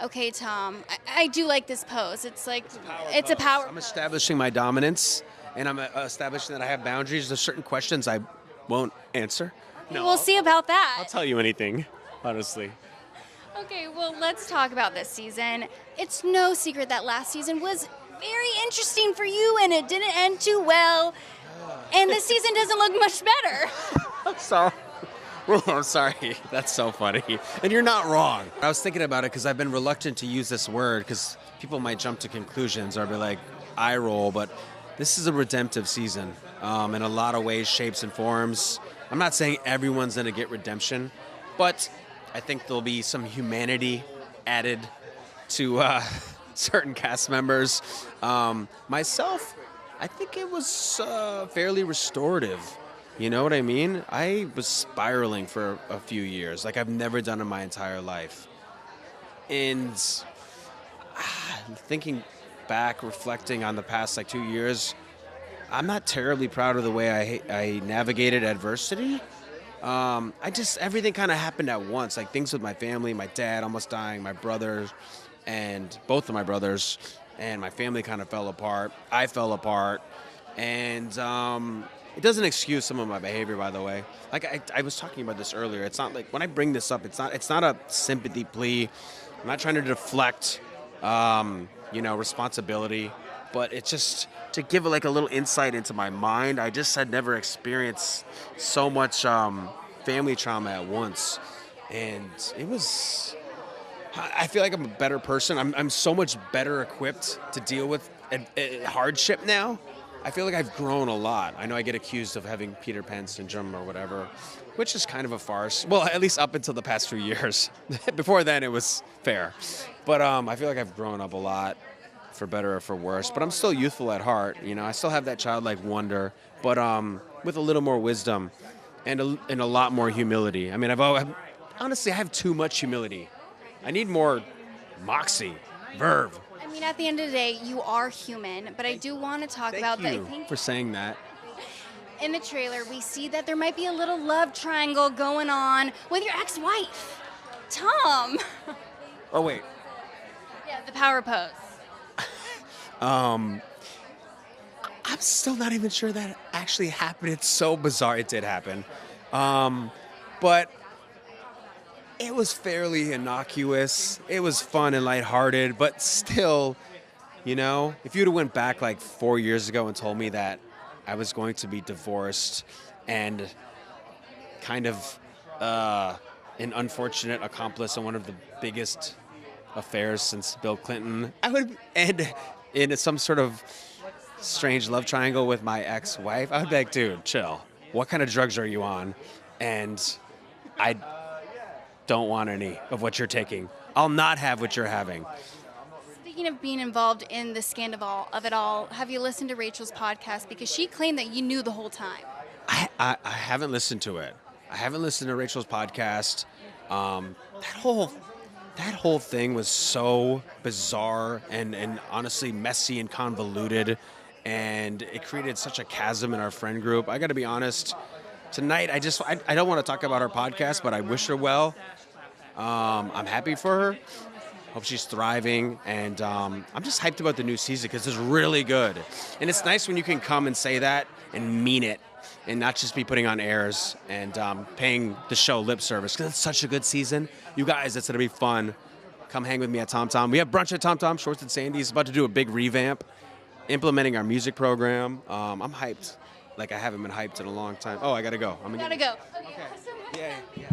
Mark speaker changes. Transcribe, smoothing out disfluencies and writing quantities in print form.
Speaker 1: Okay, Tom, I do like this pose. It's like, it's a power
Speaker 2: I'm
Speaker 1: pose.
Speaker 2: establishing my dominance, and I'm establishing that I have boundaries. There's certain questions I won't answer.
Speaker 1: We'll see about that.
Speaker 2: I'll tell you anything, honestly.
Speaker 1: Okay, well, let's talk about this season. It's no secret that last season was very interesting for you, and it didn't end too well. And this season doesn't look much better.
Speaker 2: So, well, I'm sorry. That's so funny. And you're not wrong. I was thinking about it because I've been reluctant to use this word because people might jump to conclusions or be like, eye roll, but this is a redemptive season in a lot of ways, shapes, and forms. I'm not saying everyone's going to get redemption, but I think there'll be some humanity added to certain cast members. Myself, I think it was fairly restorative. You know what I mean? I was spiraling for a few years, like I've never done in my entire life. And thinking back, reflecting on the past like 2 years, I'm not terribly proud of the way I navigated adversity. Everything kind of happened at once, like things with my family, my dad almost dying, my brothers, and both of my brothers, and my family kind of fell apart. I fell apart, and it doesn't excuse some of my behavior, by the way. Like I was talking about this earlier. It's not like when I bring this up, it's not a sympathy plea. I'm not trying to deflect, responsibility, but it's just to give like a little insight into my mind. I just had never experienced so much family trauma at once, and it was. I feel like I'm a better person. I'm so much better equipped to deal with hardship now. I feel like I've grown a lot. I know I get accused of having Peter Pan syndrome or whatever, which is kind of a farce. Well, at least up until the past few years. Before then, it was fair. But I feel like I've grown up a lot, for better or for worse. But I'm still youthful at heart. You know, I still have that childlike wonder, but with a little more wisdom and a lot more humility. I mean, honestly, I have too much humility. I need more moxie, verve.
Speaker 1: I mean, at the end of the day, you are human, but I do want to talk about
Speaker 2: Thank
Speaker 1: the.
Speaker 2: you
Speaker 1: I think
Speaker 2: for saying that.
Speaker 1: in the trailer, we see that there might be a little love triangle going on with your ex-wife, Tom.
Speaker 2: Oh, wait.
Speaker 1: Yeah, the power pose.
Speaker 2: I'm still not even sure that actually happened. It's so bizarre. It did happen. But it was fairly innocuous. It was fun and lighthearted, but still, if you'd have went back like 4 years ago and told me that I was going to be divorced and kind of an unfortunate accomplice in one of the biggest affairs since Bill Clinton, I would end in some sort of strange love triangle with my ex-wife. I would be like, dude, chill. What kind of drugs are you on? And I don't want any of what you're taking. I'll not have what you're having.
Speaker 1: Speaking of being involved in the scandal of it all, have you listened to Rachel's podcast? Because she claimed that you knew the whole time.
Speaker 2: I haven't listened to it. I haven't listened to Rachel's podcast. That whole thing was so bizarre and honestly messy and convoluted, and it created such a chasm in our friend group. I got to be honest. Tonight, I don't want to talk about her podcast, but I wish her well. I'm happy for her. Hope she's thriving, and I'm just hyped about the new season because it's really good. And it's nice when you can come and say that and mean it, and not just be putting on airs and paying the show lip service, because it's such a good season. You guys, it's going to be fun. Come hang with me at Tom Tom. We have brunch at Tom Tom. Schwartz and Sandy's about to do a big revamp, implementing our music program. I'm hyped like I haven't been hyped in a long time. Oh, I got to go.
Speaker 1: Gotta go.
Speaker 2: Okay. Yeah.